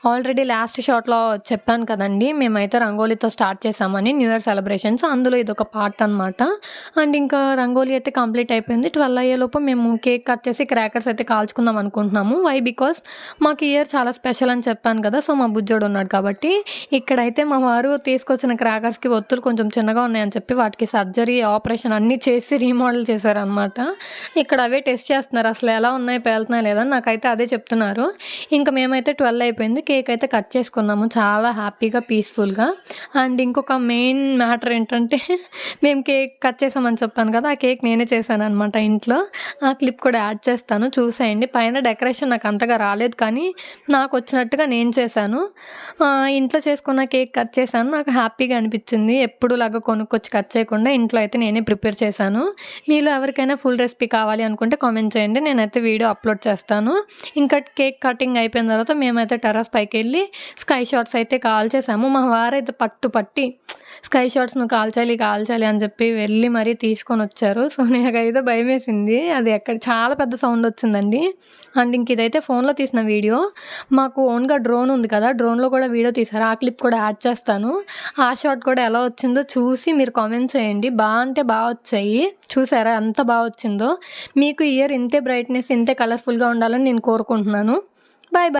Already last షాట్‌లో చెప్పాను కదండీ! మేమైతే రంగోలీతో స్టార్ట్ చేశామని న్యూ ఇయర్ సెలబ్రేషన్స్. అందులో ఇదొక పార్ట్ అనమాట. అండ్ ఇంకా రంగోలీ అయితే కంప్లీట్ అయిపోయింది. 12 అయ్యేలోపు మేము కేక్ కట్ చేసి క్రాకర్స్ అయితే కాల్చుకుందాం అనుకుంటున్నాము. వై? బికాజ్ మాకు ఈ ఇయర్ చాలా స్పెషల్ అని చెప్పాను కదా! సో, మా బుజ్జోడు ఉన్నాడు కాబట్టి. ఇక్కడైతే మా వారు తీసుకొచ్చిన క్రాకర్స్‌కి ఒత్తులు కొంచెం చిన్నగా ఉన్నాయని చెప్పి వాటికి సర్జరీ, ఆపరేషన్ అన్నీ చేసి రీమోడల్ చేశారనమాట. ఇక్కడ అవే టెస్ట్ చేస్తున్నారు. అసలు ఎలా ఉన్నాయి, పేలుతున్నాయా లేదా అని నాకైతే అదే చెప్తున్నారు. ఇంక మేమైతే 12 అయిపోయింది. కేక్ అయితే కట్ చేసుకున్నాము చాలా హ్యాపీగా, పీస్‌ఫుల్‌గా. అండ్ ఇంకొక మెయిన్ మ్యాటర్ ఏంటంటే మేము కేక్ కట్ చేసామని చెప్పాను కదా! ఆ కేక్ నేనే చేశాననమాట ఇంట్లో. ఆ క్లిప్ కూడా యాడ్ చేస్తాను చూసేయండి. పైన డెకరేషన్ నాకు అంతగా రాలేదు కానీ నాకొచ్చినట్టుగా నేను చేశాను. ఇంట్లో చేసుకున్న కేక్ కట్ చేశాను. నాకు హ్యాపీగా అనిపించింది. ఎప్పుడులాగా కొనుక్కొచ్చి కట్ చేయకుండా ఇంట్లో అయితే నేనే ప్రిపేర్ చేశాను. మీలో ఎవరికైనా ఫుల్ రెసిపీ కావాలి అనుకుంటే కామెంట్ చేయండి. నేనైతే వీడియో అప్లోడ్ చేస్తాను. ఇంకా కేక్ కటింగ్ అయిపోయిన తర్వాత మేమైతే టెర్రస్ పైకెళ్ళి స్కై షాట్స్ అయితే కాల్చేసాము. మా వారైతే పట్టి స్కై షాట్స్ నువ్వు కాల్చాలి అని చెప్పి వెళ్ళి మరీ తీసుకొనొచ్చారు. సో, నాకైతే భయమేసింది. అది చాలా పెద్ద సౌండ్ వచ్చిందండి. అండ్ ఇంక ఇదైతే ఫోన్‌లో తీసిన వీడియో. మాకు ఓన్‌గా డ్రోన్ ఉంది కదా! డ్రోన్‌లో కూడా వీడియో తీశారు. ఆ క్లిప్ కూడా యాడ్ చేస్తాను. ఆ షాట్ కూడా ఎలా వచ్చిందో చూసి మీరు కామెంట్ చేయండి. అంటే వచ్చాయి. చూసారా ఎంత వచ్చిందో? మీకు ఈ ఇయర్ ఇంతే బ్రైట్‌నెస్, ఇంతే కలర్‌ఫుల్‌గా ఉండాలని నేను కోరుకుంటున్నాను. బాయ్.